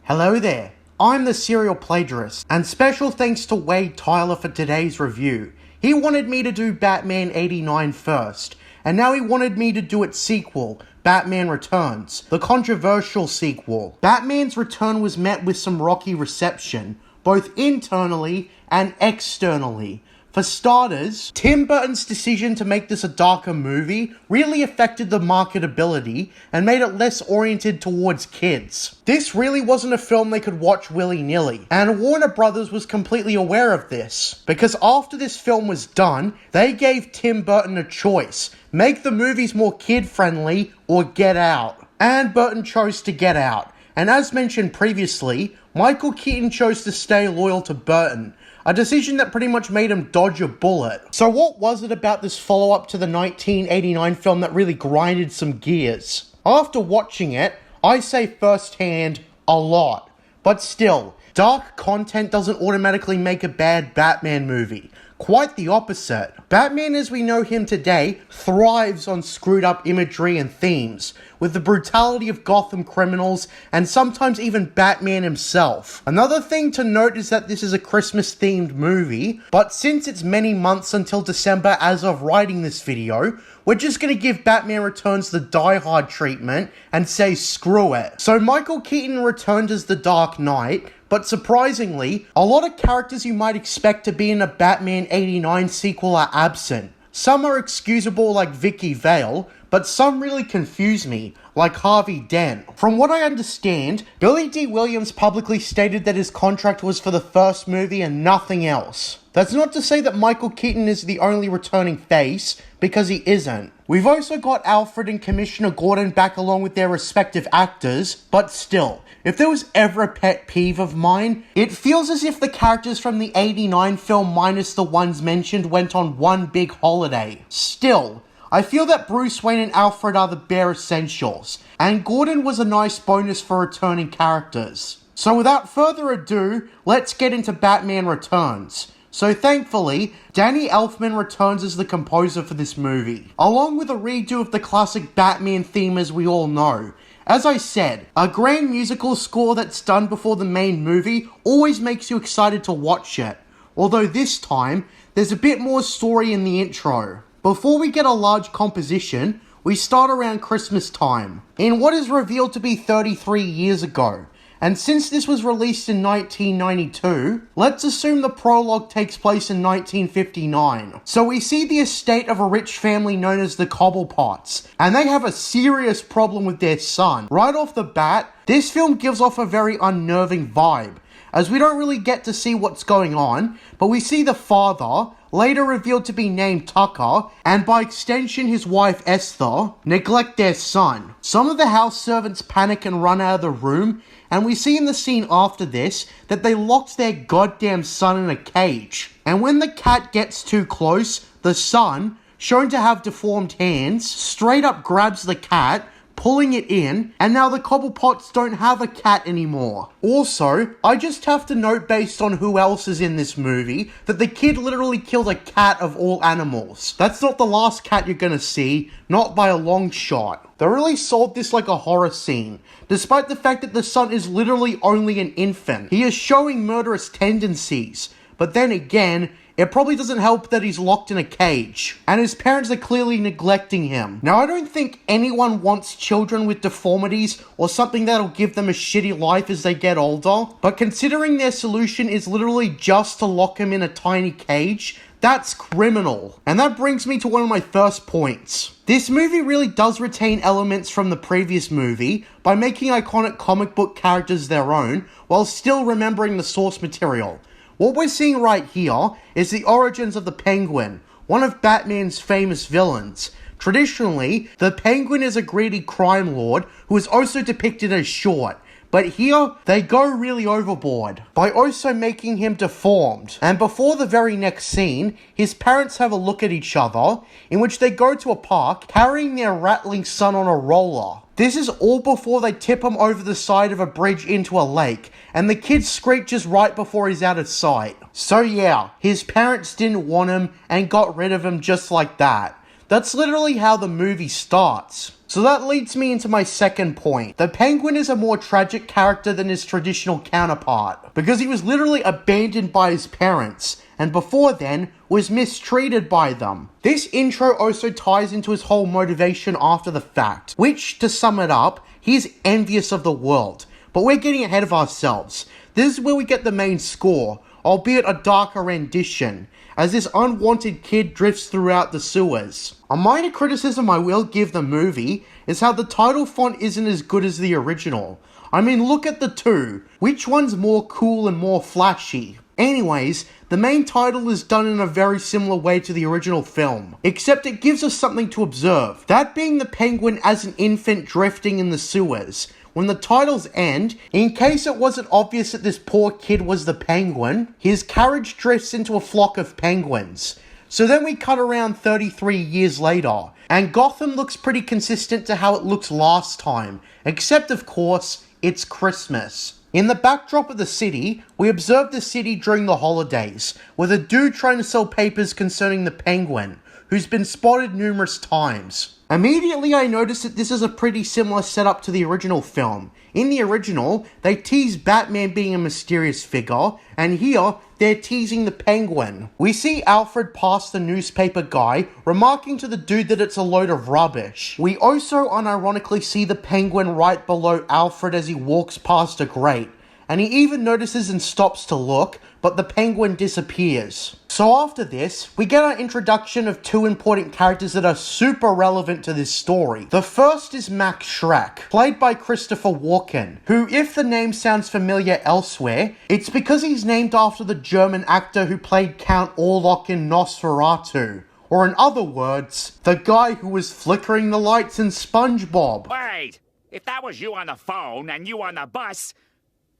Hello there, I'm the Serial Plagiarist, and special thanks to Wade Tyler for today's review. He wanted me to do Batman 89 first, and now he wanted me to do its sequel, Batman Returns, the controversial sequel. Batman's Return was met with some rocky reception, both internally and externally. For starters, Tim Burton's decision to make this a darker movie really affected the marketability and made it less oriented towards kids. This really wasn't a film they could watch willy-nilly, and Warner Brothers was completely aware of this, because after this film was done, they gave Tim Burton a choice: make the movies more kid-friendly or get out. And Burton chose to get out, and as mentioned previously, Michael Keaton chose to stay loyal to Burton, a decision that pretty much made him dodge a bullet. So what was it about this follow-up to the 1989 film that really grinded some gears? After watching it, I say firsthand, a lot. But still, dark content doesn't automatically make a bad Batman movie. Quite the opposite. Batman as we know him today thrives on screwed up imagery and themes, with the brutality of Gotham criminals and sometimes even Batman himself. Another thing to note is that this is a Christmas themed movie, but since it's many months until December as of writing this video, we're just gonna give Batman Returns the Die Hard treatment and say screw it. So Michael Keaton returned as the Dark Knight, but surprisingly, a lot of characters you might expect to be in a Batman 89 sequel are absent. Some are excusable like Vicky Vale, but some really confuse me, like Harvey Dent. From what I understand, Billy D. Williams publicly stated that his contract was for the first movie and nothing else. That's not to say that Michael Keaton is the only returning face, because he isn't. We've also got Alfred and Commissioner Gordon back along with their respective actors, but still, if there was ever a pet peeve of mine, it feels as if the characters from the 89 film minus the ones mentioned went on one big holiday. Still, I feel that Bruce Wayne and Alfred are the bare essentials, and Gordon was a nice bonus for returning characters. So without further ado, let's get into Batman Returns. So thankfully, Danny Elfman returns as the composer for this movie, along with a redo of the classic Batman theme as we all know. As I said, a grand musical score that's done before the main movie always makes you excited to watch it, although this time, there's a bit more story in the intro. Before we get a large composition, we start around Christmas time, in what is revealed to be 33 years ago. And since this was released in 1992, let's assume the prologue takes place in 1959. So we see the estate of a rich family known as the Cobblepots, and they have a serious problem with their son. Right off the bat, this film gives off a very unnerving vibe, as we don't really get to see what's going on, but we see the father, later revealed to be named Tucker, and by extension his wife Esther, neglect their son. Some of the house servants panic and run out of the room, and we see in the scene after this that they locked their goddamn son in a cage. And when the cat gets too close, the son, shown to have deformed hands, straight up grabs the cat, pulling it in, and now the Cobblepots don't have a cat anymore. Also, I just have to note based on who else is in this movie, that the kid literally killed a cat of all animals. That's not the last cat you're gonna see, not by a long shot. They really sold this like a horror scene, despite the fact that the son is literally only an infant. He is showing murderous tendencies, but then again, it probably doesn't help that he's locked in a cage, and his parents are clearly neglecting him. Now, I don't think anyone wants children with deformities or something that'll give them a shitty life as they get older, but considering their solution is literally just to lock him in a tiny cage, that's criminal. And that brings me to one of my first points. This movie really does retain elements from the previous movie by making iconic comic book characters their own, while still remembering the source material. What we're seeing right here is the origins of the Penguin, one of Batman's famous villains. Traditionally, the Penguin is a greedy crime lord who is also depicted as short, but here, they go really overboard by also making him deformed. And before the very next scene, his parents have a look at each other, in which they go to a park carrying their rattling son on a roller. This is all before they tip him over the side of a bridge into a lake, and the kid screeches right before he's out of sight. So yeah, his parents didn't want him and got rid of him just like that. That's literally how the movie starts. So that leads me into my second point. The Penguin is a more tragic character than his traditional counterpart, because he was literally abandoned by his parents, and before then, was mistreated by them. This intro also ties into his whole motivation after the fact, which, to sum it up, he's envious of the world. But we're getting ahead of ourselves. This is where we get the main score, albeit a darker rendition, as this unwanted kid drifts throughout the sewers. A minor criticism I will give the movie is how the title font isn't as good as the original. I mean, look at the two. Which one's more cool and more flashy? Anyways, the main title is done in a very similar way to the original film, except it gives us something to observe. That being the Penguin as an infant drifting in the sewers. When the titles end, in case it wasn't obvious that this poor kid was the Penguin, his carriage drifts into a flock of penguins. So then we cut around 33 years later, and Gotham looks pretty consistent to how it looked last time, except of course, it's Christmas. In the backdrop of the city, we observe the city during the holidays, with a dude trying to sell papers concerning the Penguin, who's been spotted numerous times. Immediately I noticed that this is a pretty similar setup to the original film. In the original, they tease Batman being a mysterious figure, and here, they're teasing the Penguin. We see Alfred pass the newspaper guy, remarking to the dude that it's a load of rubbish. We also unironically see the Penguin right below Alfred as he walks past a grate, and he even notices and stops to look, but the Penguin disappears. So after this, we get our introduction of two important characters that are super relevant to this story. The first is Max Schreck, played by Christopher Walken, who, if the name sounds familiar elsewhere, it's because he's named after the German actor who played Count Orlok in Nosferatu. Or in other words, the guy who was flickering the lights in SpongeBob. Wait! If that was you on the phone and you on the bus,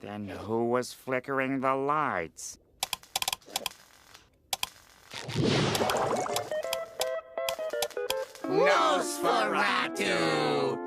then who was flickering the lights? Nosferatu!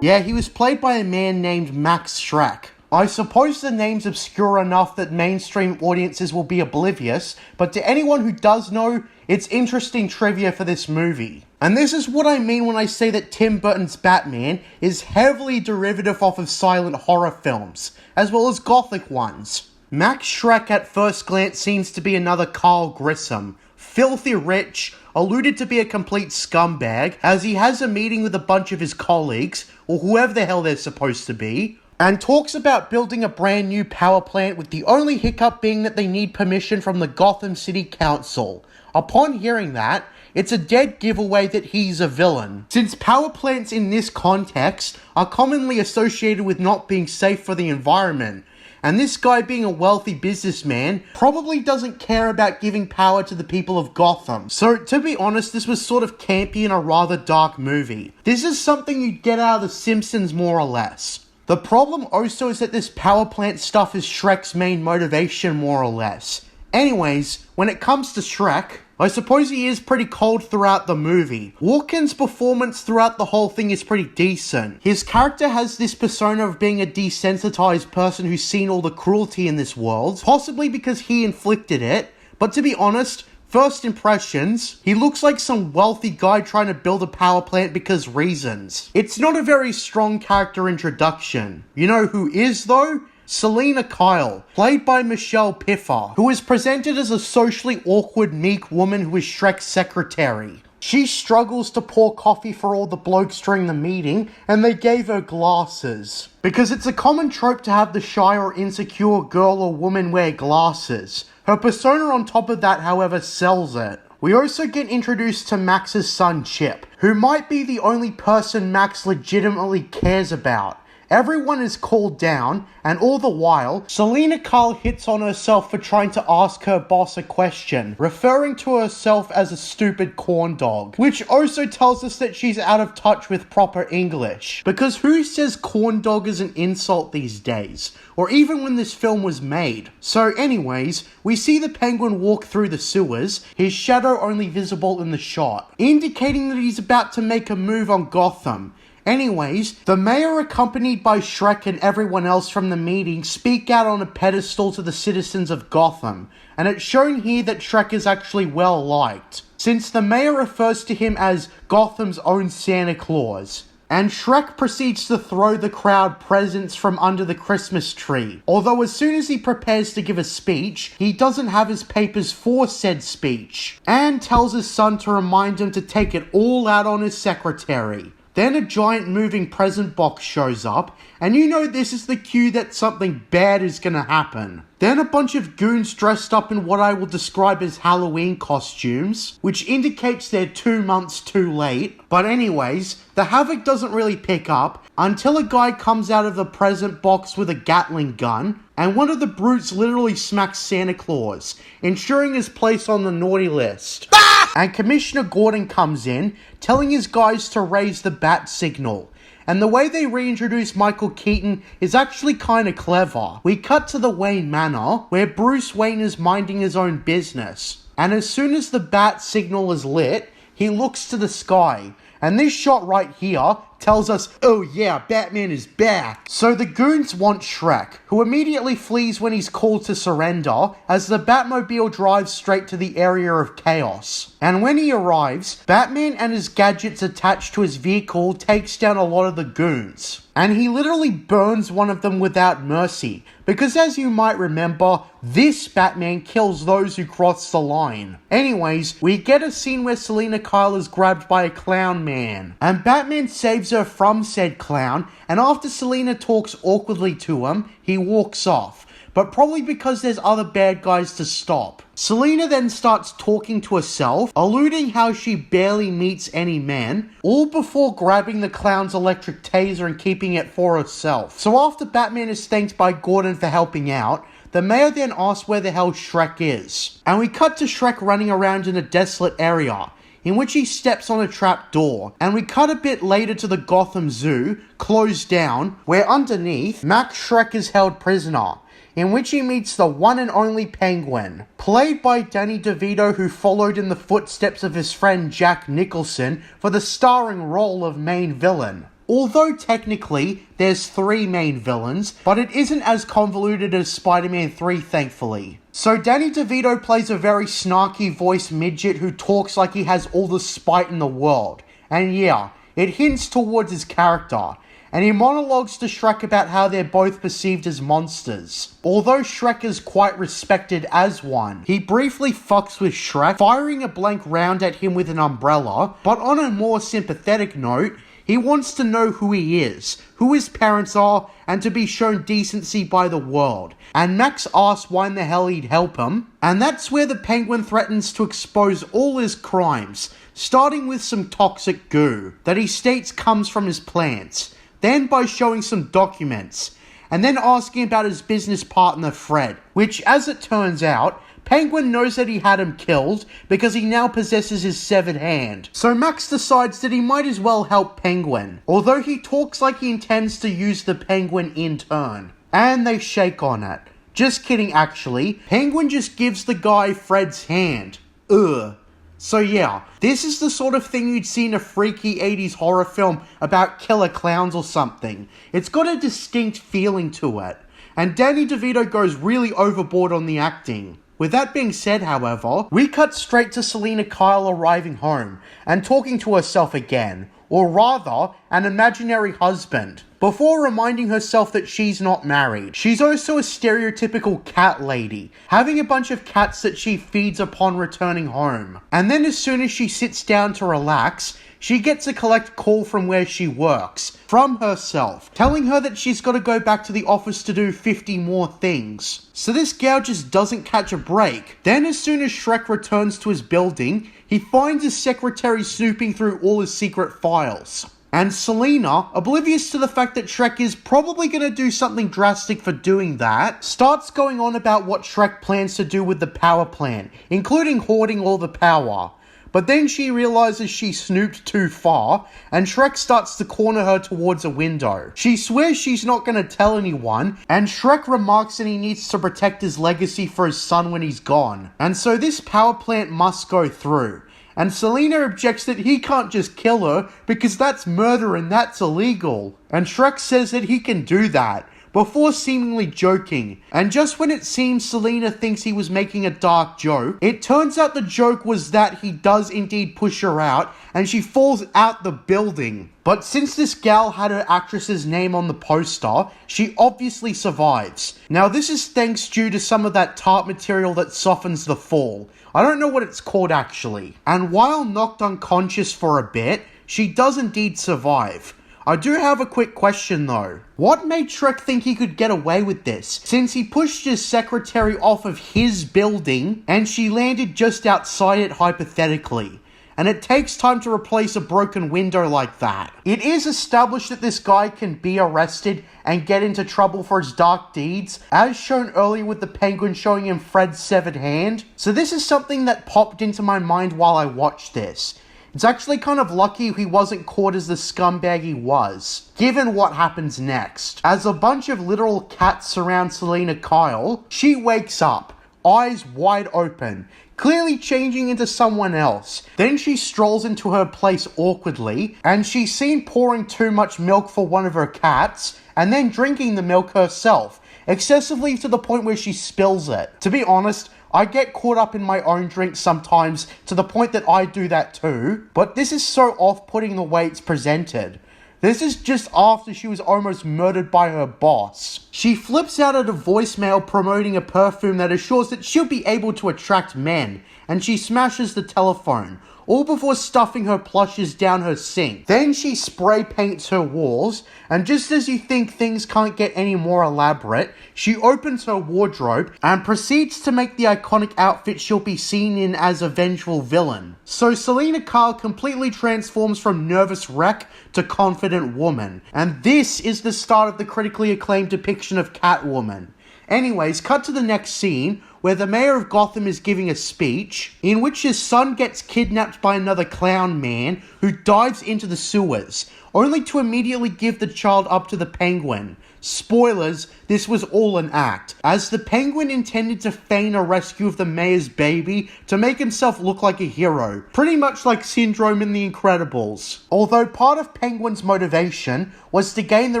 Yeah, he was played by a man named Max Schreck. I suppose the name's obscure enough that mainstream audiences will be oblivious, but to anyone who does know, it's interesting trivia for this movie. And this is what I mean when I say that Tim Burton's Batman is heavily derivative off of silent horror films, as well as gothic ones. Max Schreck at first glance seems to be another Carl Grissom, filthy rich, alluded to be a complete scumbag, as he has a meeting with a bunch of his colleagues, or whoever the hell they're supposed to be, and talks about building a brand new power plant with the only hiccup being that they need permission from the Gotham City Council. Upon hearing that, it's a dead giveaway that he's a villain, since power plants in this context are commonly associated with not being safe for the environment, and this guy being a wealthy businessman probably doesn't care about giving power to the people of Gotham. So to be honest, this was sort of campy and a rather dark movie. This is something you'd get out of The Simpsons more or less. The problem also is that this power plant stuff is Shrek's main motivation more or less. Anyways, when it comes to Schreck, I suppose he is pretty cold throughout the movie. Walken's performance throughout the whole thing is pretty decent. His character has this persona of being a desensitized person who's seen all the cruelty in this world, possibly because he inflicted it, but to be honest, first impressions, he looks like some wealthy guy trying to build a power plant because reasons. It's not a very strong character introduction. You know who is though? Selina Kyle, played by Michelle Pfeiffer, who is presented as a socially awkward, meek woman who is Shrek's secretary. She struggles to pour coffee for all the blokes during the meeting, and they gave her glasses. Because it's a common trope to have the shy or insecure girl or woman wear glasses. Her persona on top of that, however, sells it. We also get introduced to Max's son Chip, who might be the only person Max legitimately cares about. Everyone is called down, and all the while, Selina Kyle hits on herself for trying to ask her boss a question, referring to herself as a stupid corn dog, which also tells us that she's out of touch with proper English. Because who says corn dog is an insult these days? Or even when this film was made. So anyways, we see the Penguin walk through the sewers, his shadow only visible in the shot, indicating that he's about to make a move on Gotham. Anyways, the mayor, accompanied by Shrek and everyone else from the meeting, speak out on a pedestal to the citizens of Gotham, and it's shown here that Shrek is actually well liked, since the mayor refers to him as Gotham's own Santa Claus. And Shrek proceeds to throw the crowd presents from under the Christmas tree. Although as soon as he prepares to give a speech, he doesn't have his papers for said speech, and tells his son to remind him to take it all out on his secretary. Then a giant moving present box shows up, and you know this is the cue that something bad is gonna happen. Then a bunch of goons dressed up in what I will describe as Halloween costumes, which indicates they're 2 months too late. But anyways, the havoc doesn't really pick up until a guy comes out of the present box with a Gatling gun, and one of the brutes literally smacks Santa Claus, ensuring his place on the naughty list. And Commissioner Gordon comes in, telling his guys to raise the bat signal. And the way they reintroduce Michael Keaton is actually kinda clever. We cut to the Wayne Manor, where Bruce Wayne is minding his own business. And as soon as the bat signal is lit, he looks to the sky. And this shot right here tells us, oh yeah, Batman is back. So the goons want Shrek, who immediately flees when he's called to surrender, as the Batmobile drives straight to the area of chaos. And when he arrives, Batman and his gadgets attached to his vehicle takes down a lot of the goons. And he literally burns one of them without mercy, because as you might remember, this Batman kills those who cross the line. Anyways, we get a scene where Selina Kyle is grabbed by a clown man, and Batman saves her from said clown, and after Selina talks awkwardly to him, he walks off, but probably because there's other bad guys to stop. Selina then starts talking to herself, alluding how she barely meets any men, all before grabbing the clown's electric taser and keeping it for herself. So after Batman is thanked by Gordon for helping out, the mayor then asks where the hell Shrek is. And we cut to Shrek running around in a desolate area, in which he steps on a trap door, and we cut a bit later to the Gotham Zoo, closed down, where underneath, Max Shrek is held prisoner, in which he meets the one and only Penguin, played by Danny DeVito, who followed in the footsteps of his friend Jack Nicholson for the starring role of main villain. Although technically, there's 3 main villains, but it isn't as convoluted as Spider-Man 3, thankfully. So Danny DeVito plays a very snarky voiced midget who talks like he has all the spite in the world. And yeah, it hints towards his character. And he monologues to Shrek about how they're both perceived as monsters. Although Shrek is quite respected as one, he briefly fucks with Shrek, firing a blank round at him with an umbrella, but on a more sympathetic note, he wants to know who he is, who his parents are, and to be shown decency by the world. And Max asks why in the hell he'd help him, and that's where the Penguin threatens to expose all his crimes, starting with some toxic goo that he states comes from his plants, then by showing some documents, and then asking about his business partner Fred, which as it turns out, Penguin knows that he had him killed because he now possesses his severed hand. So Max decides that he might as well help Penguin, although he talks like he intends to use the Penguin in turn. And they shake on it. Just kidding actually, Penguin just gives the guy Fred's hand. Ugh. So yeah, this is the sort of thing you'd see in a freaky 80s horror film about killer clowns or something. It's got a distinct feeling to it. And Danny DeVito goes really overboard on the acting. With that being said, however, we cut straight to Selina Kyle arriving home and talking to herself again, or rather, an imaginary husband, before reminding herself that she's not married. She's also a stereotypical cat lady, having a bunch of cats that she feeds upon returning home. And then as soon as she sits down to relax, she gets a collect call from where she works, from herself, telling her that she's got to go back to the office to do 50 more things. So this gal just doesn't catch a break. Then as soon as Shrek returns to his building, he finds his secretary snooping through all his secret files. And Selina, oblivious to the fact that Shrek is probably going to do something drastic for doing that, starts going on about what Shrek plans to do with the power plant, including hoarding all the power. But then she realizes she snooped too far, and Shrek starts to corner her towards a window. She swears she's not going to tell anyone, and Shrek remarks that he needs to protect his legacy for his son when he's gone. And so this power plant must go through. and Selina objects that he can't just kill her because that's murder and that's illegal. And Shrek says that he can do that, before seemingly joking. And just when it seems Selina thinks he was making a dark joke, it turns out the joke was that he does indeed push her out and she falls out the building. But since this gal had her actress's name on the poster, she obviously survives. Now this is thanks due to some of that tart material that softens the fall. I don't know what it's called actually. And while knocked unconscious for a bit, she does indeed survive. I do have a quick question though. What made Shrek think he could get away with this, since he pushed his secretary off of his building and she landed just outside it hypothetically? And it takes time to replace a broken window like that. It is established that this guy can be arrested and get into trouble for his dark deeds, as shown earlier with the Penguin showing him Fred's severed hand. So this is something that popped into my mind while I watched this. It's actually kind of lucky he wasn't caught as the scumbag he was, given what happens next. As a bunch of literal cats surround Selina Kyle, she wakes up, eyes wide open, clearly changing into someone else. Then she strolls into her place awkwardly, and she's seen pouring too much milk for one of her cats, and then drinking the milk herself, excessively to the point where she spills it. To be honest, I get caught up in my own drink sometimes to the point that I do that too, but this is so off-putting the way it's presented. This is just after she was almost murdered by her boss. She flips out at a voicemail promoting a perfume that assures that she'll be able to attract men, and she smashes the telephone, all before stuffing her plushes down her sink. Then she spray paints her walls, and just as you think things can't get any more elaborate, she opens her wardrobe and proceeds to make the iconic outfit she'll be seen in as a vengeful villain. So Selina Kyle completely transforms from nervous wreck to confident woman, and this is the start of the critically acclaimed depiction of Catwoman. Anyways, cut to the next scene, where the mayor of Gotham is giving a speech, in which his son gets kidnapped by another clown man who dives into the sewers, only to immediately give the child up to the Penguin. Spoilers, this was all an act, as the Penguin intended to feign a rescue of the mayor's baby to make himself look like a hero, pretty much like Syndrome in The Incredibles. Although part of Penguin's motivation was to gain the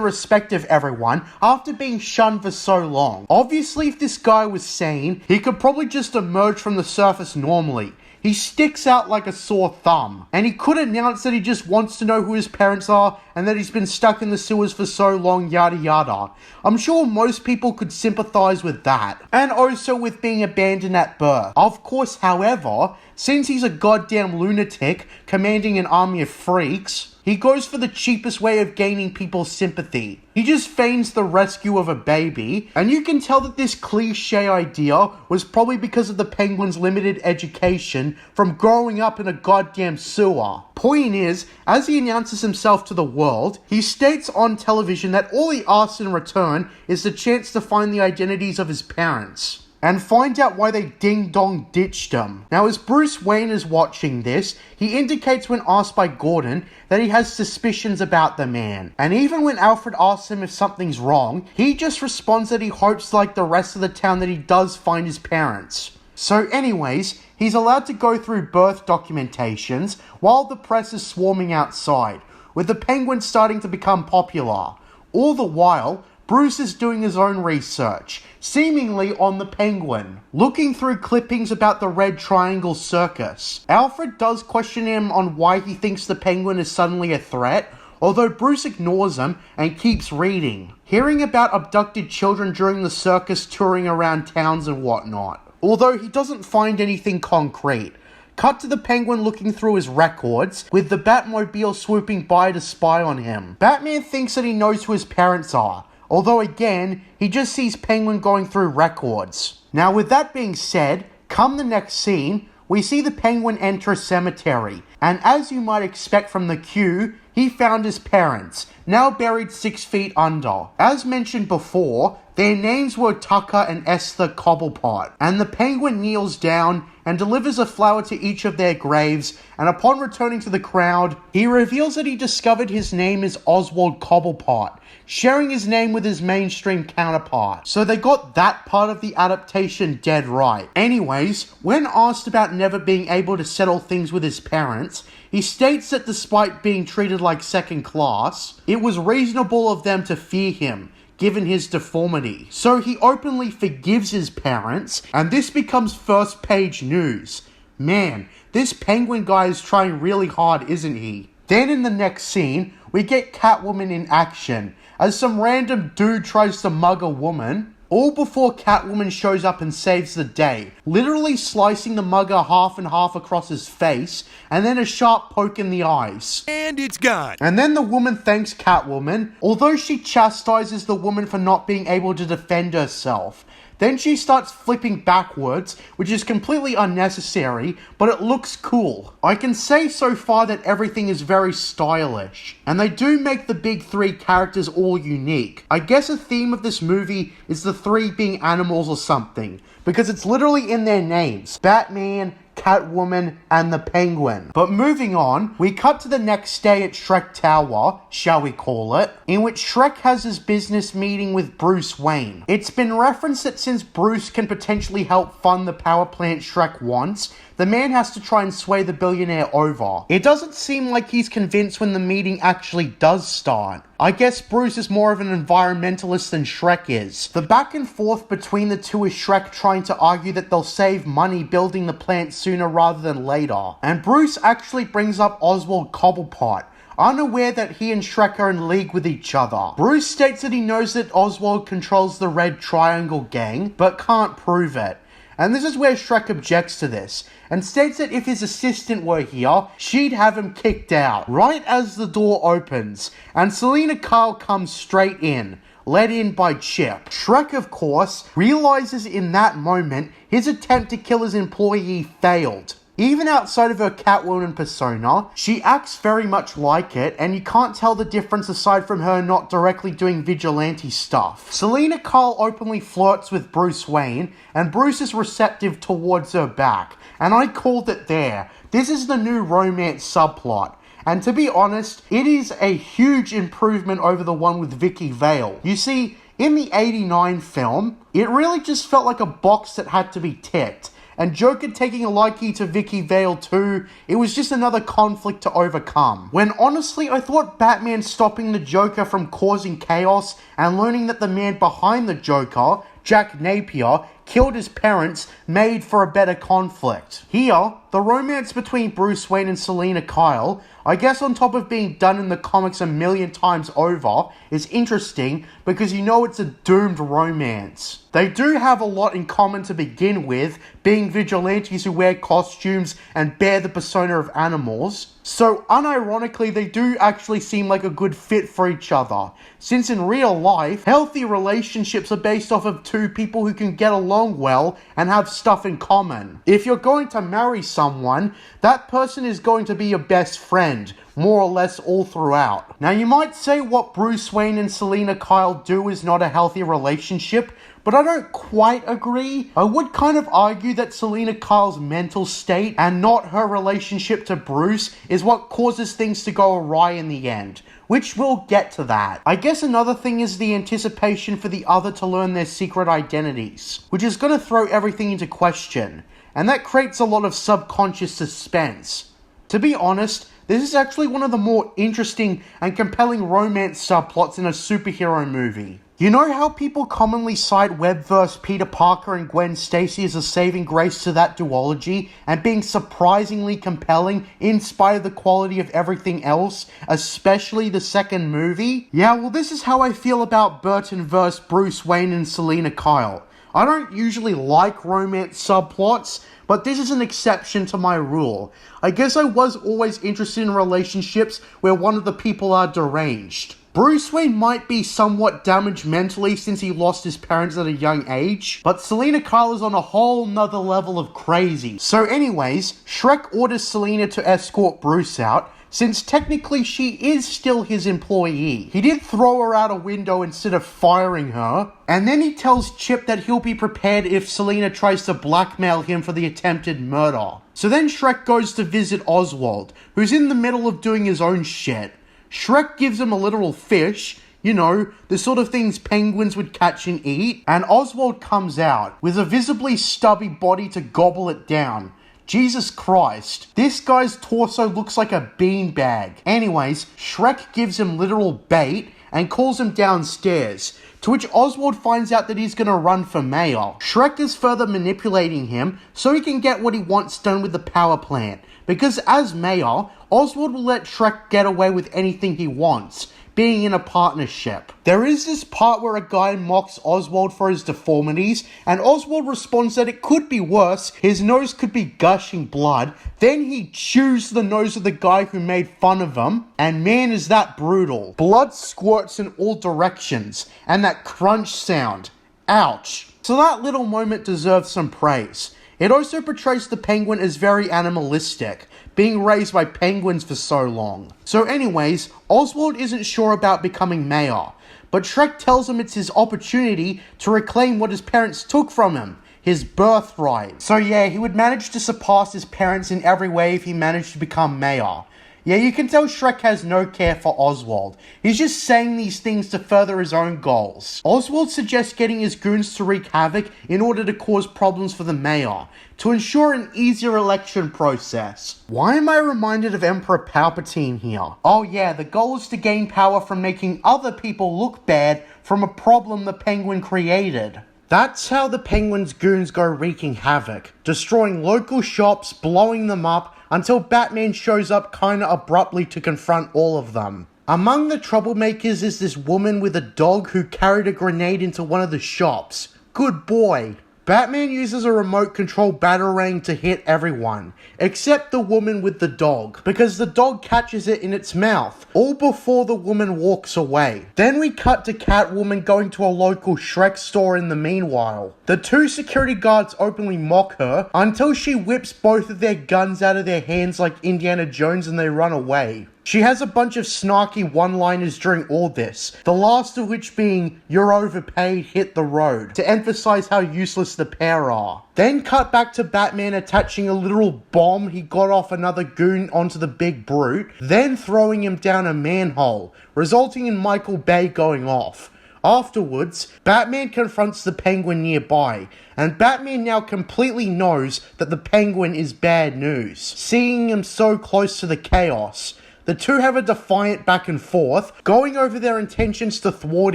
respect of everyone after being shunned for so long. Obviously, if this guy was sane, he could probably just emerge from the surface normally. He sticks out like a sore thumb, and he could announce that he just wants to know who his parents are and that he's been stuck in the sewers for so long, yada yada. I'm sure most people could sympathize with that, and also with being abandoned at birth. Of course, however, since he's a goddamn lunatic commanding an army of freaks, he goes for the cheapest way of gaining people's sympathy. He just feigns the rescue of a baby, and you can tell that this cliche idea was probably because of the Penguin's limited education from growing up in a goddamn sewer. Point is, as he announces himself to the world, he states on television that all he asks in return is the chance to find the identities of his parents and find out why they ding-dong ditched him. Now, as Bruce Wayne is watching this, he indicates when asked by Gordon that he has suspicions about the man. And even when Alfred asks him if something's wrong, he just responds that he hopes, like the rest of the town, that he does find his parents. So anyways, he's allowed to go through birth documentations while the press is swarming outside, with the Penguin starting to become popular. All the while, Bruce is doing his own research, seemingly on the Penguin, looking through clippings about the Red Triangle Circus. Alfred does question him on why he thinks the Penguin is suddenly a threat, although Bruce ignores him and keeps reading, hearing about abducted children during the circus touring around towns and whatnot, although he doesn't find anything concrete. Cut to the Penguin looking through his records, with the Batmobile swooping by to spy on him. Batman thinks that he knows who his parents are, although again, he just sees Penguin going through records. Now with that being said, come the next scene, we see the Penguin enter a cemetery, and as you might expect from the cue, he found his parents, now buried 6 feet under. As mentioned before, their names were Tucker and Esther Cobblepot, and the penguin kneels down and delivers a flower to each of their graves, and upon returning to the crowd, he reveals that he discovered his name is Oswald Cobblepot, sharing his name with his mainstream counterpart. So they got that part of the adaptation dead right. Anyways, when asked about never being able to settle things with his parents, he states that despite being treated like second class, it was reasonable of them to fear him, given his deformity. So he openly forgives his parents, and this becomes first page news. Man, this penguin guy is trying really hard, isn't he? Then in the next scene, we get Catwoman in action, as some random dude tries to mug a woman, all before Catwoman shows up and saves the day, literally slicing the mugger half and half across his face, and then a sharp poke in the eyes. And it's gone. And then the woman thanks Catwoman, although she chastises the woman for not being able to defend herself. Then she starts flipping backwards, which is completely unnecessary, but it looks cool. I can say so far that everything is very stylish. And they do make the big 3 characters all unique. I guess a theme of this movie is the 3 being animals or something, because it's literally in their names. Batman, Catwoman, and the Penguin. But moving on, we cut to the next day at Shrek Tower, shall we call it, in which Shrek has his business meeting with Bruce Wayne. It's been referenced that since Bruce can potentially help fund the power plant Shrek wants, the man has to try and sway the billionaire over. It doesn't seem like he's convinced when the meeting actually does start. I guess Bruce is more of an environmentalist than Shrek is. The back and forth between the two is Shrek trying to argue that they'll save money building the plant sooner rather than later. And Bruce actually brings up Oswald Cobblepot, unaware that he and Shrek are in league with each other. Bruce states that he knows that Oswald controls the Red Triangle gang, but can't prove it. And this is where Shrek objects to this, and states that if his assistant were here, she'd have him kicked out. Right as the door opens, and Selina Kyle comes straight in, led in by Chip. Shrek, of course, realizes in that moment his attempt to kill his employee failed. Even outside of her Catwoman persona, she acts very much like it, and you can't tell the difference aside from her not directly doing vigilante stuff. Selina Kyle openly flirts with Bruce Wayne, and Bruce is receptive towards her back, and I called it there. This is the new romance subplot. And to be honest, it is a huge improvement over the one with Vicky Vale. You see, in the '89 film, it really just felt like a box that had to be ticked. And Joker taking a liking to Vicky Vale too, it was just another conflict to overcome. When honestly, I thought Batman stopping the Joker from causing chaos and learning that the man behind the Joker, Jack Napier, killed his parents, made for a better conflict. Here, the romance between Bruce Wayne and Selina Kyle, I guess on top of being done in the comics a million times over, is interesting because you know it's a doomed romance. They do have a lot in common to begin with, being vigilantes who wear costumes and bear the persona of animals. So unironically, they do actually seem like a good fit for each other, since in real life, healthy relationships are based off of 2 people who can get along well and have stuff in common. If you're going to marry someone, that person is going to be your best friend, more or less all throughout. Now you might say what Bruce Wayne and Selina Kyle do is not a healthy relationship, but I don't quite agree. I would kind of argue that Selina Kyle's mental state and not her relationship to Bruce is what causes things to go awry in the end, which we'll get to that. I guess another thing is the anticipation for the other to learn their secret identities, which is going to throw everything into question, and that creates a lot of subconscious suspense. To be honest, this is actually one of the more interesting and compelling romance subplots in a superhero movie. You know how people commonly cite Webverse Peter Parker and Gwen Stacy as a saving grace to that duology and being surprisingly compelling in spite of the quality of everything else, especially the second movie? Yeah, well, this is how I feel about Burton vs. Bruce Wayne and Selina Kyle. I don't usually like romance subplots, but this is an exception to my rule. I guess I was always interested in relationships where one of the people are deranged. Bruce Wayne might be somewhat damaged mentally since he lost his parents at a young age, but Selina Kyle is on a whole nother level of crazy. So anyways, Shrek orders Selina to escort Bruce out, since technically she is still his employee. He did throw her out a window instead of firing her, and then he tells Chip that he'll be prepared if Selina tries to blackmail him for the attempted murder. So then Shrek goes to visit Oswald, who's in the middle of doing his own shit. Shrek gives him a literal fish, you know, the sort of things penguins would catch and eat, and Oswald comes out with a visibly stubby body to gobble it down. Jesus Christ, this guy's torso looks like a beanbag. Anyways, Shrek gives him literal bait and calls him downstairs, to which Oswald finds out that he's gonna run for mayor. Shrek is further manipulating him so he can get what he wants done with the power plant, because as mayor, Oswald will let Shrek get away with anything he wants, being in a partnership. There is this part where a guy mocks Oswald for his deformities, and Oswald responds that it could be worse, his nose could be gushing blood, then he chews the nose of the guy who made fun of him, and man is that brutal. Blood squirts in all directions, and that crunch sound. Ouch. So that little moment deserves some praise. It also portrays the penguin as very animalistic, being raised by penguins for so long. So anyways, Oswald isn't sure about becoming mayor, but Shrek tells him it's his opportunity to reclaim what his parents took from him, his birthright. So yeah, he would manage to surpass his parents in every way if he managed to become mayor. Yeah, you can tell Shrek has no care for Oswald. He's just saying these things to further his own goals. Oswald suggests getting his goons to wreak havoc in order to cause problems for the mayor, to ensure an easier election process. Why am I reminded of Emperor Palpatine here? Oh yeah, the goal is to gain power from making other people look bad from a problem the Penguin created. That's how the Penguin's goons go wreaking havoc, destroying local shops, blowing them up, until Batman shows up kinda abruptly to confront all of them. Among the troublemakers is this woman with a dog who carried a grenade into one of the shops. Good boy. Batman uses a remote control batarang to hit everyone, except the woman with the dog, because the dog catches it in its mouth, all before the woman walks away. Then we cut to Catwoman going to a local Shrek store in the meanwhile. The two security guards openly mock her, until she whips both of their guns out of their hands like Indiana Jones and they run away. She has a bunch of snarky one-liners during all this, the last of which being, "You're overpaid, hit the road," to emphasize how useless the pair are. Then cut back to Batman attaching a literal bomb he got off another goon onto the big brute, then throwing him down a manhole, resulting in Michael Bay going off. Afterwards, Batman confronts the Penguin nearby, and Batman now completely knows that the Penguin is bad news, seeing him so close to the chaos. The two have a defiant back and forth, going over their intentions to thwart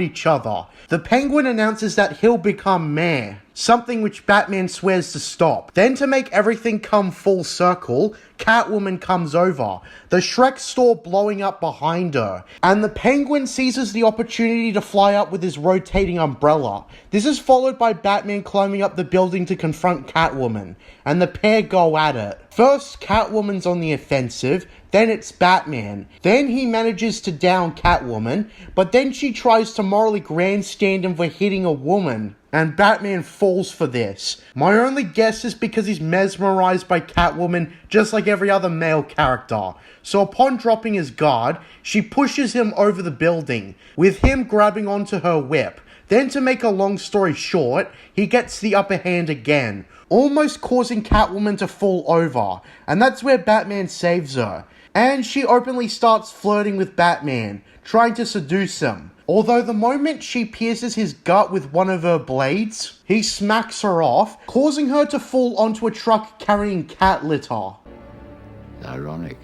each other. The Penguin announces that he'll become mayor, something which Batman swears to stop. Then to make everything come full circle, Catwoman comes over, the Shrek store blowing up behind her, and the Penguin seizes the opportunity to fly up with his rotating umbrella. This is followed by Batman climbing up the building to confront Catwoman, and the pair go at it. First, Catwoman's on the offensive, then it's Batman. Then he manages to down Catwoman, but then she tries to morally grandstand him for hitting a woman, and Batman falls for this. My only guess is because he's mesmerized by Catwoman just like every other male character. So upon dropping his guard, she pushes him over the building, with him grabbing onto her whip. Then to make a long story short, he gets the upper hand again, almost causing Catwoman to fall over, and that's where Batman saves her. And she openly starts flirting with Batman, trying to seduce him. Although the moment she pierces his gut with one of her blades, he smacks her off, causing her to fall onto a truck carrying cat litter. Ironic.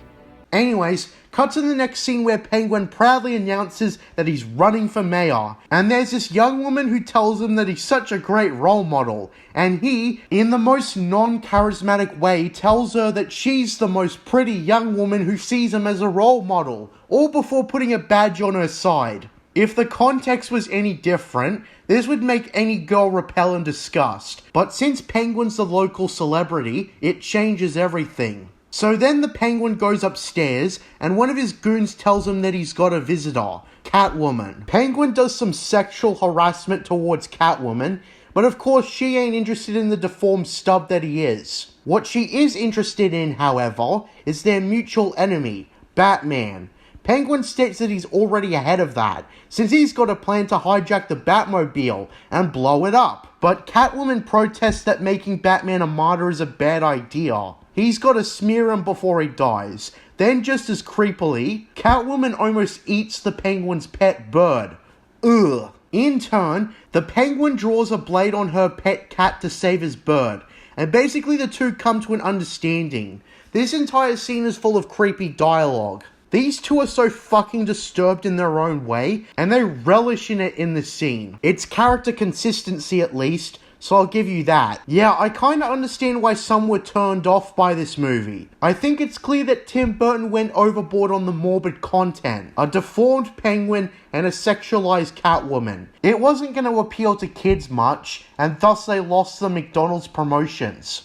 Anyways, cut to the next scene where Penguin proudly announces that he's running for mayor, and there's this young woman who tells him that he's such a great role model, and he, in the most non-charismatic way, tells her that she's the most pretty young woman who sees him as a role model, all before putting a badge on her side. If the context was any different, this would make any girl repel in disgust, but since Penguin's the local celebrity, it changes everything. So then the Penguin goes upstairs, and one of his goons tells him that he's got a visitor, Catwoman. Penguin does some sexual harassment towards Catwoman, but of course she ain't interested in the deformed stub that he is. What she is interested in, however, is their mutual enemy, Batman. Penguin states that he's already ahead of that, since he's got a plan to hijack the Batmobile and blow it up. But Catwoman protests that making Batman a martyr is a bad idea. He's got to smear him before he dies. Then, just as creepily, Catwoman almost eats the Penguin's pet bird. Ugh. In turn, the Penguin draws a blade on her pet cat to save his bird, and basically the two come to an understanding. This entire scene is full of creepy dialogue. These two are so fucking disturbed in their own way, and they relish in it in this scene. It's character consistency at least, so I'll give you that. Yeah, I kinda understand why some were turned off by this movie. I think it's clear that Tim Burton went overboard on the morbid content. A deformed penguin and a sexualized Catwoman. It wasn't gonna appeal to kids much, and thus they lost the McDonald's promotions.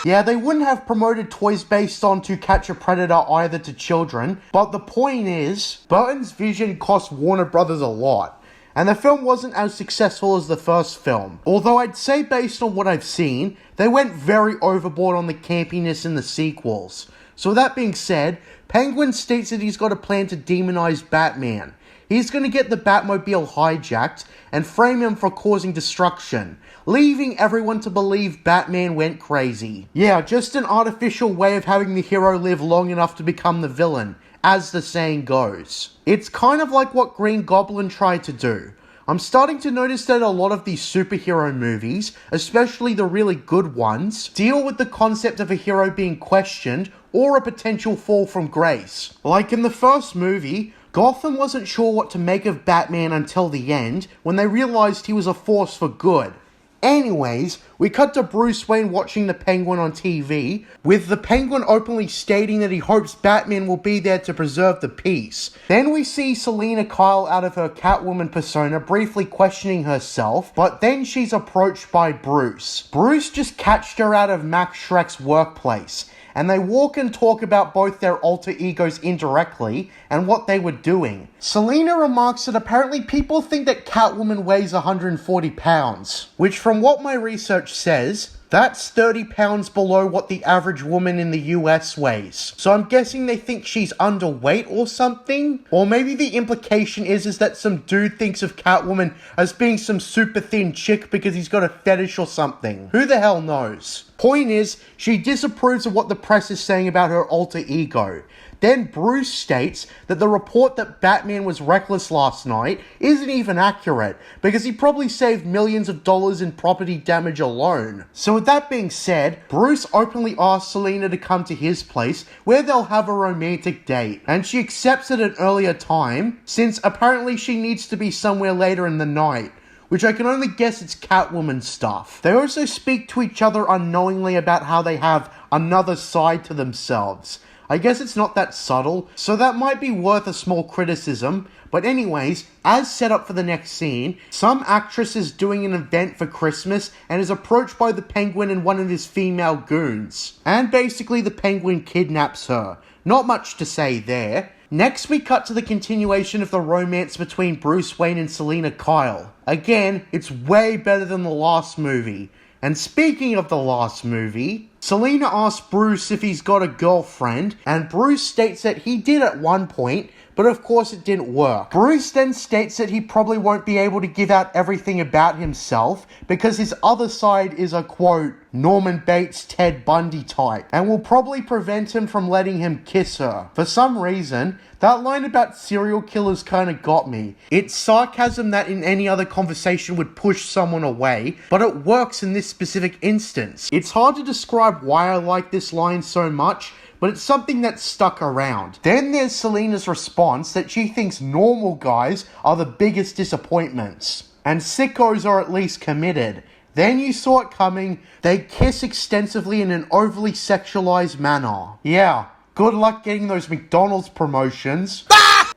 Yeah, they wouldn't have promoted toys based on To Catch a Predator either to children, but the point is, Burton's vision cost Warner Brothers a lot, and the film wasn't as successful as the first film. Although I'd say based on what I've seen, they went very overboard on the campiness in the sequels. So that being said, Penguin states that he's got a plan to demonize Batman. He's going to get the Batmobile hijacked and frame him for causing destruction, leaving everyone to believe Batman went crazy. Yeah, just an artificial way of having the hero live long enough to become the villain, as the saying goes. It's kind of like what Green Goblin tried to do. I'm starting to notice that a lot of these superhero movies, especially the really good ones, deal with the concept of a hero being questioned or a potential fall from grace. Like in the first movie, Gotham wasn't sure what to make of Batman until the end, when they realized he was a force for good. Anyways, we cut to Bruce Wayne watching the Penguin on TV, with the Penguin openly stating that he hopes Batman will be there to preserve the peace. Then we see Selina Kyle out of her Catwoman persona briefly questioning herself, but then she's approached by Bruce. Bruce just catched her out of Max Shreck's workplace, and they walk and talk about both their alter egos indirectly and what they were doing. Selina remarks that apparently people think that Catwoman weighs 140 pounds, which from what my research says, that's 30 pounds below what the average woman in the US weighs. So I'm guessing they think she's underweight or something? Or maybe the implication is that some dude thinks of Catwoman as being some super thin chick because he's got a fetish or something. Who the hell knows? Point is, she disapproves of what the press is saying about her alter ego. Then Bruce states that the report that Batman was reckless last night isn't even accurate, because he probably saved millions of dollars in property damage alone. So with that being said, Bruce openly asks Selina to come to his place, where they'll have a romantic date, and she accepts at an earlier time, since apparently she needs to be somewhere later in the night, which I can only guess it's Catwoman stuff. They also speak to each other unknowingly about how they have another side to themselves. I guess it's not that subtle, so that might be worth a small criticism, but anyways, as set up for the next scene, some actress is doing an event for Christmas and is approached by the Penguin and one of his female goons. And basically the Penguin kidnaps her. Not much to say there. Next we cut to the continuation of the romance between Bruce Wayne and Selina Kyle. Again, it's way better than the last movie. And speaking of the last movie, Selina asks Bruce if he's got a girlfriend, and Bruce states that he did at one point, but of course it didn't work. Bruce then states that he probably won't be able to give out everything about himself because his other side is a, quote, Norman Bates Ted Bundy type, and will probably prevent him from letting him kiss her. For some reason, that line about serial killers kinda got me. It's sarcasm that in any other conversation would push someone away, but it works in this specific instance. It's hard to describe why I like this line so much, but it's something that's stuck around. Then there's Selina's response that she thinks normal guys are the biggest disappointments, and sickos are at least committed. Then you saw it coming, they kiss extensively in an overly sexualized manner. Yeah, good luck getting those McDonald's promotions.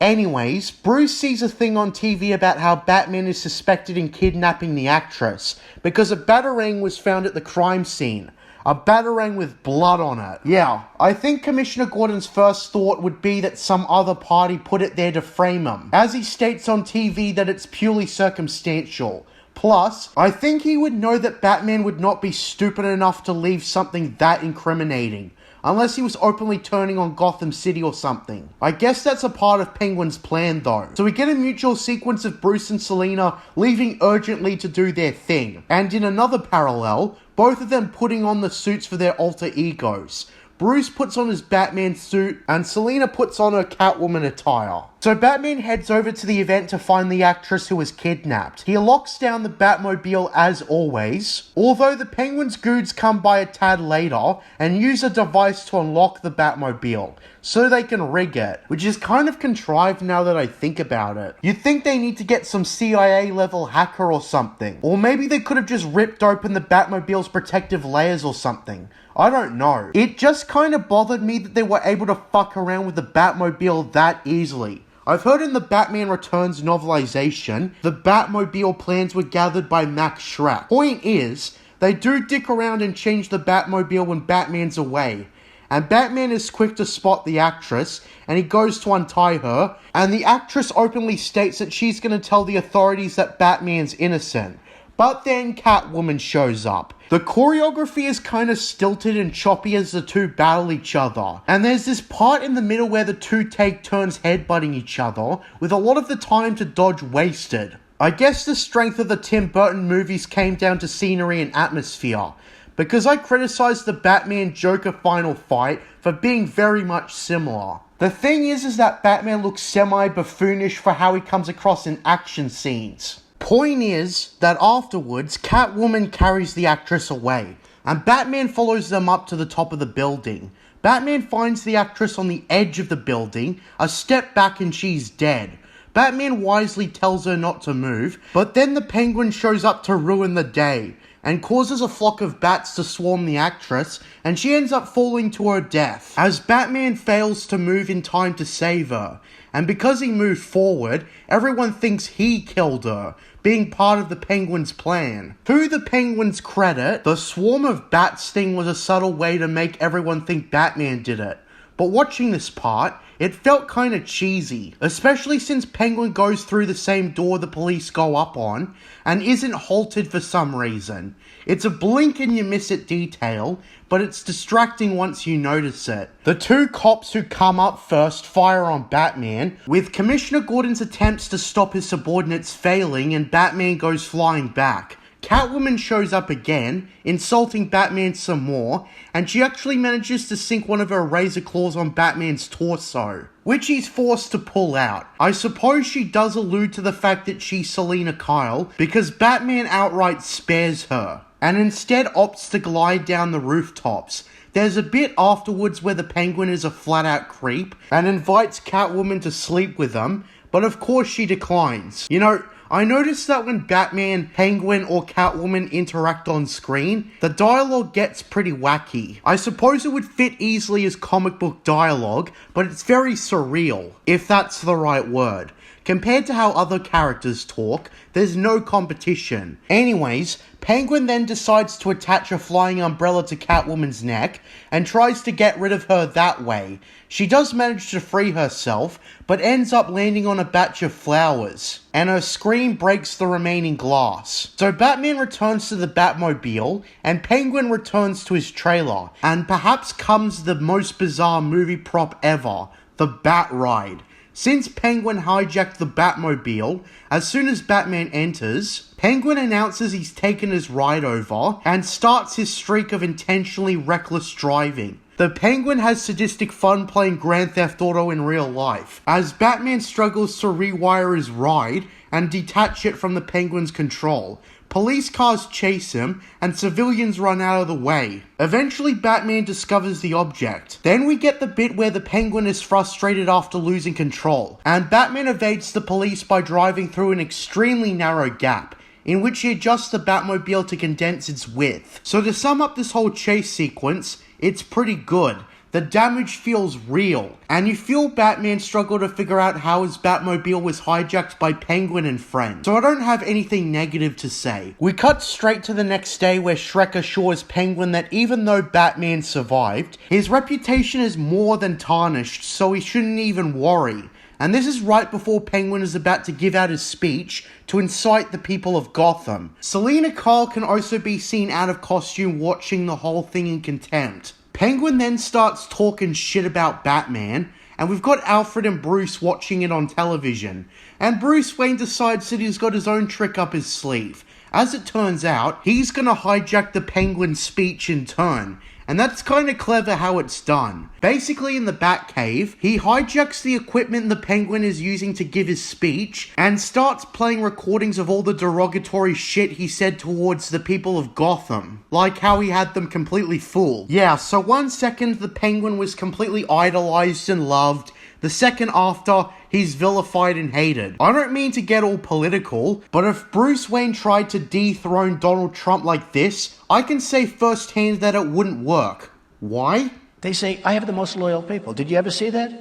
Anyways, Bruce sees a thing on TV about how Batman is suspected in kidnapping the actress, because a batarang was found at the crime scene. A batarang with blood on it. Yeah, I think Commissioner Gordon's first thought would be that some other party put it there to frame him, as he states on TV that it's purely circumstantial. Plus, I think he would know that Batman would not be stupid enough to leave something that incriminating. unless he was openly turning on Gotham City or something. I guess that's a part of Penguin's plan though. So we get a mutual sequence of Bruce and Selina leaving urgently to do their thing, and in another parallel, both of them putting on the suits for their alter egos. Bruce puts on his Batman suit, and Selina puts on her Catwoman attire. So Batman heads over to the event to find the actress who was kidnapped. He locks down the Batmobile as always, although the Penguin's goons come by a tad later and use a device to unlock the Batmobile, so they can rig it, which is kind of contrived now that I think about it. You'd think they need to get some CIA level hacker or something, or maybe they could have just ripped open the Batmobile's protective layers or something. I don't know. It just kind of bothered me that they were able to fuck around with the Batmobile that easily. I've heard in the Batman Returns novelization, the Batmobile plans were gathered by Max Schreck. Point is, they do dick around and change the Batmobile when Batman's away. And Batman is quick to spot the actress, and he goes to untie her, and the actress openly states that she's going to tell the authorities that Batman's innocent. But then Catwoman shows up. The choreography is kind of stilted and choppy as the two battle each other. And there's this part in the middle where the two take turns headbutting each other, with a lot of the time to dodge wasted. I guess the strength of the Tim Burton movies came down to scenery and atmosphere, because I criticized the Batman Joker final fight for being very much similar. The thing is that Batman looks semi-buffoonish for how he comes across in action scenes. Point is that afterwards, Catwoman carries the actress away, and Batman follows them up to the top of the building. Batman finds the actress on the edge of the building, a step back and she's dead. Batman wisely tells her not to move, but then the Penguin shows up to ruin the day, and causes a flock of bats to swarm the actress, and she ends up falling to her death, as Batman fails to move in time to save her. And because he moved forward, everyone thinks he killed her, being part of the Penguin's plan. To the Penguin's credit, the swarm of bat sting was a subtle way to make everyone think Batman did it. But watching this part, it felt kinda cheesy, especially since Penguin goes through the same door the police go up on, and isn't halted for some reason. It's a blink and you miss it detail, but it's distracting once you notice it. The two cops who come up first fire on Batman, with Commissioner Gordon's attempts to stop his subordinates failing and Batman goes flying back. Catwoman shows up again, insulting Batman some more, and she actually manages to sink one of her razor claws on Batman's torso, which he's forced to pull out. I suppose she does allude to the fact that she's Selina Kyle, because Batman outright spares her, and instead opts to glide down the rooftops. There's a bit afterwards where the Penguin is a flat-out creep, and invites Catwoman to sleep with him, but of course she declines. You know, I noticed that when Batman, Penguin, or Catwoman interact on screen, the dialogue gets pretty wacky. I suppose it would fit easily as comic book dialogue, but it's very surreal, if that's the right word. Compared to how other characters talk, there's no competition. Anyways, Penguin then decides to attach a flying umbrella to Catwoman's neck and tries to get rid of her that way. She does manage to free herself, but ends up landing on a batch of flowers, and her scream breaks the remaining glass. So Batman returns to the Batmobile, and Penguin returns to his trailer, and perhaps comes the most bizarre movie prop ever, the Bat Ride. Since Penguin hijacked the Batmobile, as soon as Batman enters, Penguin announces he's taken his ride over and starts his streak of intentionally reckless driving. The Penguin has sadistic fun playing Grand Theft Auto in real life, as Batman struggles to rewire his ride and detach it from the Penguin's control. Police cars chase him, and civilians run out of the way. Eventually, Batman discovers the object. Then we get the bit where the Penguin is frustrated after losing control, and Batman evades the police by driving through an extremely narrow gap, in which he adjusts the Batmobile to condense its width. So to sum up this whole chase sequence, it's pretty good. The damage feels real, and you feel Batman struggle to figure out how his Batmobile was hijacked by Penguin and friends, so I don't have anything negative to say. We cut straight to the next day where Schreck assures Penguin that even though Batman survived, his reputation is more than tarnished, so he shouldn't even worry. And this is right before Penguin is about to give out his speech to incite the people of Gotham. Selina Kyle can also be seen out of costume watching the whole thing in contempt. Penguin then starts talking shit about Batman, and we've got Alfred and Bruce watching it on television, and Bruce Wayne decides that he's got his own trick up his sleeve. As it turns out, he's gonna hijack the Penguin's speech in turn, and that's kinda clever how it's done. Basically, in the Batcave, he hijacks the equipment the Penguin is using to give his speech, and starts playing recordings of all the derogatory shit he said towards the people of Gotham. Like how he had them completely fooled. Yeah, so 1 second the Penguin was completely idolized and loved, the second after, he's vilified and hated. I don't mean to get all political, but if Bruce Wayne tried to dethrone Donald Trump like this, I can say firsthand that it wouldn't work. Why? They say, I have the most loyal people. Did you ever see that?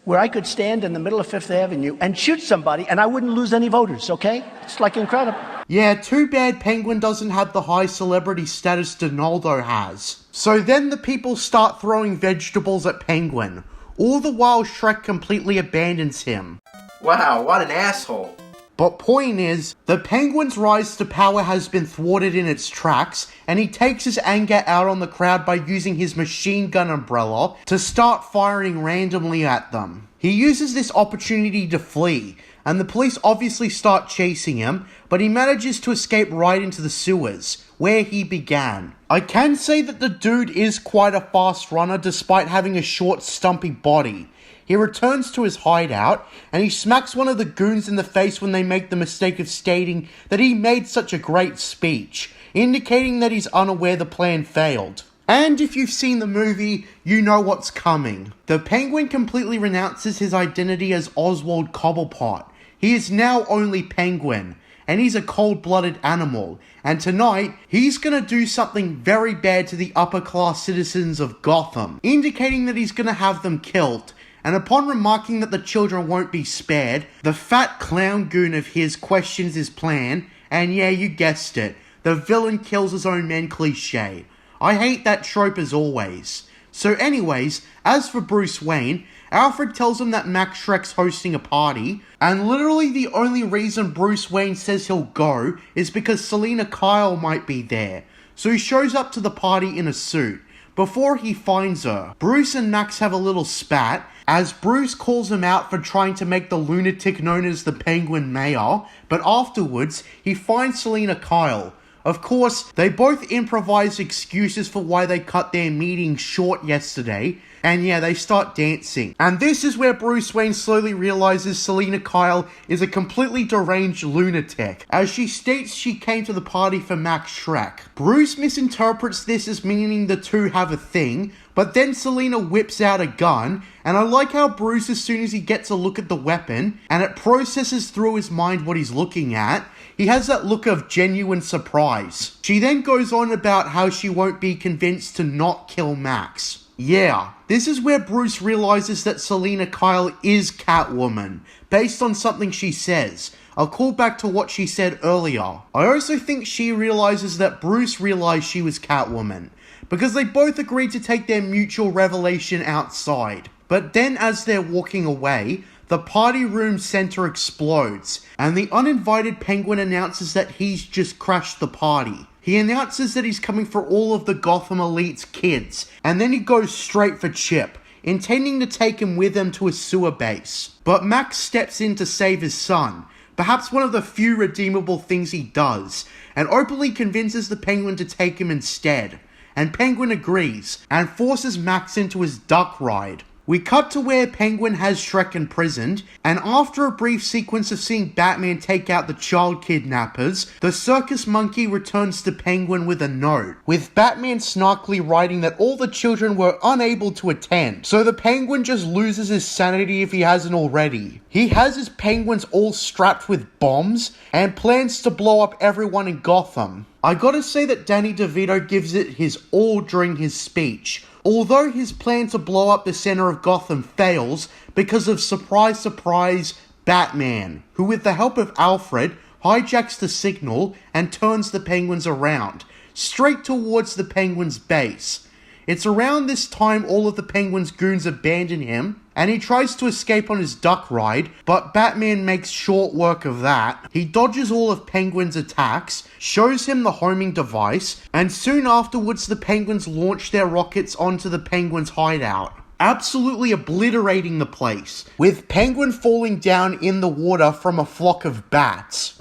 Where I could stand in the middle of Fifth Avenue and shoot somebody and I wouldn't lose any voters, okay? It's like incredible. Yeah, too bad Penguin doesn't have the high celebrity status Donaldo has. So then the people start throwing vegetables at Penguin. All the while Shrek completely abandons him. Wow, what an asshole. But point is, the Penguin's rise to power has been thwarted in its tracks, and he takes his anger out on the crowd by using his machine gun umbrella to start firing randomly at them. He uses this opportunity to flee, and the police obviously start chasing him, but he manages to escape right into the sewers, where he began. I can say that the dude is quite a fast runner despite having a short, stumpy body. He returns to his hideout, and he smacks one of the goons in the face when they make the mistake of stating that he made such a great speech, indicating that he's unaware the plan failed. And if you've seen the movie, you know what's coming. The Penguin completely renounces his identity as Oswald Cobblepot. He is now only Penguin, and he's a cold-blooded animal, and tonight, he's gonna do something very bad to the upper-class citizens of Gotham, indicating that he's gonna have them killed. And upon remarking that the children won't be spared, the fat clown goon of his questions his plan, and yeah, you guessed it, the villain kills his own men cliché. I hate that trope as always. So anyways, as for Bruce Wayne, Alfred tells him that Max Shreck's hosting a party, and literally the only reason Bruce Wayne says he'll go is because Selina Kyle might be there. So he shows up to the party in a suit. Before he finds her, Bruce and Max have a little spat, as Bruce calls him out for trying to make the lunatic known as the Penguin mayor, but afterwards, he finds Selina Kyle. Of course, they both improvise excuses for why they cut their meeting short yesterday, and yeah, they start dancing. And this is where Bruce Wayne slowly realizes Selina Kyle is a completely deranged lunatic, as she states she came to the party for Max Shreck. Bruce misinterprets this as meaning the two have a thing, but then Selina whips out a gun, and I like how Bruce, as soon as he gets a look at the weapon, and it processes through his mind what he's looking at, he has that look of genuine surprise. She then goes on about how she won't be convinced to not kill Max. Yeah, this is where Bruce realizes that Selina Kyle is Catwoman, based on something she says. I'll call back to what she said earlier. I also think she realizes that Bruce realized she was Catwoman, because they both agreed to take their mutual revelation outside. But then as they're walking away, the party room center explodes, and the uninvited Penguin announces that he's just crashed the party. He announces that he's coming for all of the Gotham Elite's kids, and then he goes straight for Chip, intending to take him with him to a sewer base. But Max steps in to save his son, perhaps one of the few redeemable things he does, and openly convinces the Penguin to take him instead. And Penguin agrees, and forces Max into his duck ride. We cut to where Penguin has Shreck imprisoned, and after a brief sequence of seeing Batman take out the child kidnappers, the circus monkey returns to Penguin with a note, with Batman snarkily writing that all the children were unable to attend, so the Penguin just loses his sanity if he hasn't already. He has his penguins all strapped with bombs, and plans to blow up everyone in Gotham. I gotta say that Danny DeVito gives it his all during his speech, although his plan to blow up the center of Gotham fails because of surprise surprise Batman, who with the help of Alfred hijacks the signal and turns the Penguins around, straight towards the Penguins' base. It's around this time all of the Penguin's goons abandon him, and he tries to escape on his duck ride, but Batman makes short work of that. He dodges all of Penguin's attacks, shows him the homing device, and soon afterwards the Penguins launch their rockets onto the Penguin's hideout, absolutely obliterating the place, with Penguin falling down in the water from a flock of bats.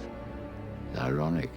Ironic.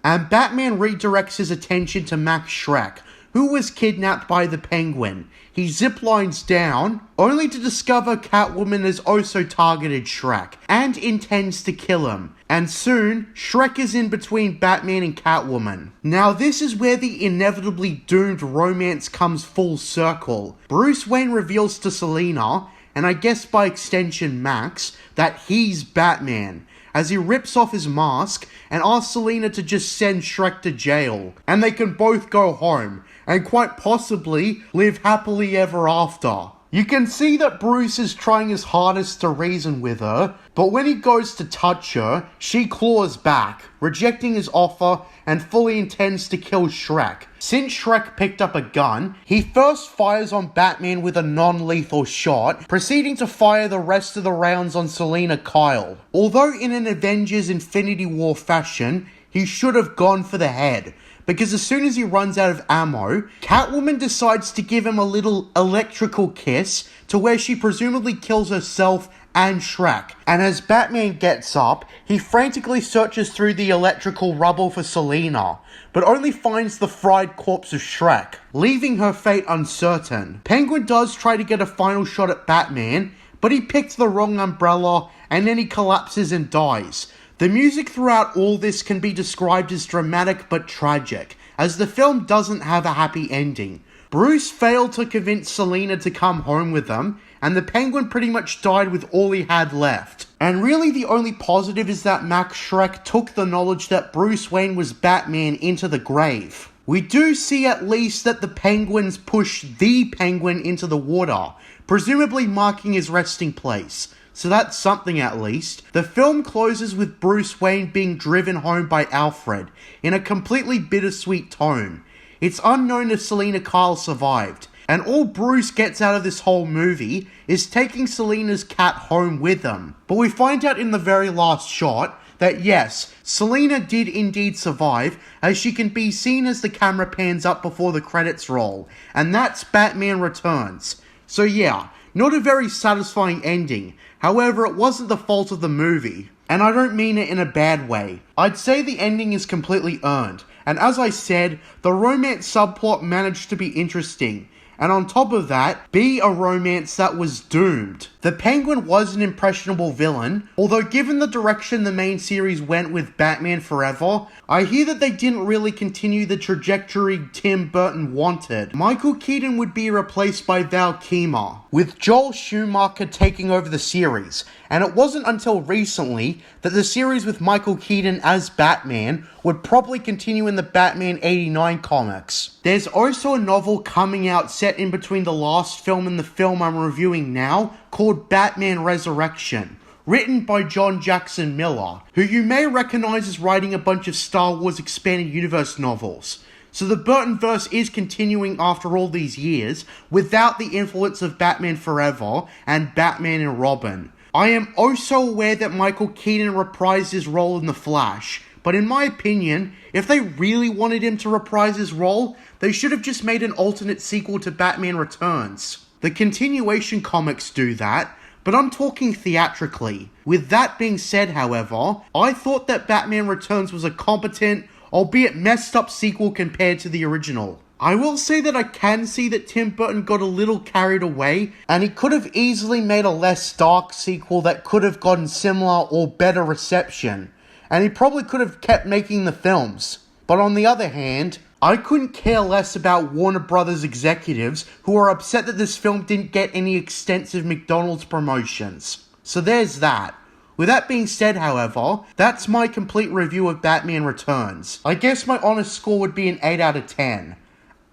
And Batman redirects his attention to Max Shreck, who was kidnapped by the Penguin. He ziplines down, only to discover Catwoman has also targeted Shreck, and intends to kill him. And soon, Shreck is in between Batman and Catwoman. Now this is where the inevitably doomed romance comes full circle. Bruce Wayne reveals to Selina, and I guess by extension Max, that he's Batman, as he rips off his mask and asks Selina to just send Shreck to jail, and they can both go home, and quite possibly live happily ever after. You can see that Bruce is trying his hardest to reason with her, but when he goes to touch her, she claws back, rejecting his offer and fully intends to kill Shreck. Since Shreck picked up a gun, he first fires on Batman with a non-lethal shot, proceeding to fire the rest of the rounds on Selina Kyle. Although in an Avengers Infinity War fashion, he should have gone for the head, because as soon as he runs out of ammo, Catwoman decides to give him a little electrical kiss to where she presumably kills herself and Shreck. And as Batman gets up, he frantically searches through the electrical rubble for Selina, but only finds the fried corpse of Shreck, leaving her fate uncertain. Penguin does try to get a final shot at Batman, but he picked the wrong umbrella and then he collapses and dies. The music throughout all this can be described as dramatic but tragic, as the film doesn't have a happy ending. Bruce failed to convince Selina to come home with them, and the Penguin pretty much died with all he had left. And really the only positive is that Max Shreck took the knowledge that Bruce Wayne was Batman into the grave. We do see at least that the Penguins push the Penguin into the water, presumably marking his resting place. So that's something at least. The film closes with Bruce Wayne being driven home by Alfred, in a completely bittersweet tone. It's unknown if Selina Kyle survived, and all Bruce gets out of this whole movie is taking Selina's cat home with him. But we find out in the very last shot that yes, Selina did indeed survive, as she can be seen as the camera pans up before the credits roll, and that's Batman Returns. So yeah, not a very satisfying ending. However, it wasn't the fault of the movie, and I don't mean it in a bad way. I'd say the ending is completely earned, and as I said, the romance subplot managed to be interesting, and on top of that, be a romance that was doomed. The Penguin was an impressionable villain, although given the direction the main series went with Batman Forever, I hear that they didn't really continue the trajectory Tim Burton wanted. Michael Keaton would be replaced by Val Kilmer, with Joel Schumacher taking over the series, and it wasn't until recently that the series with Michael Keaton as Batman would probably continue in the Batman 89 comics. There's also a novel coming out set in between the last film and the film I'm reviewing now, called Batman Resurrection, written by John Jackson Miller, who you may recognize as writing a bunch of Star Wars Expanded Universe novels. So the Burtonverse is continuing after all these years, without the influence of Batman Forever and Batman and Robin. I am also aware that Michael Keaton reprised his role in The Flash, but in my opinion, if they really wanted him to reprise his role, they should have just made an alternate sequel to Batman Returns. The continuation comics do that, but I'm talking theatrically. With that being said, however, I thought that Batman Returns was a competent, albeit messed up sequel compared to the original. I will say that I can see that Tim Burton got a little carried away, and he could have easily made a less dark sequel that could have gotten similar or better reception, and he probably could have kept making the films. But on the other hand, I couldn't care less about Warner Brothers executives who are upset that this film didn't get any extensive McDonald's promotions. So there's that. With that being said, however, that's my complete review of Batman Returns. I guess my honest score would be an 8 out of 10.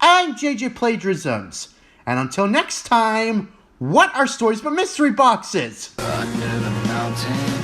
I'm JJ Plagiarisms, and until next time, what are stories but mystery boxes? Under the mountain.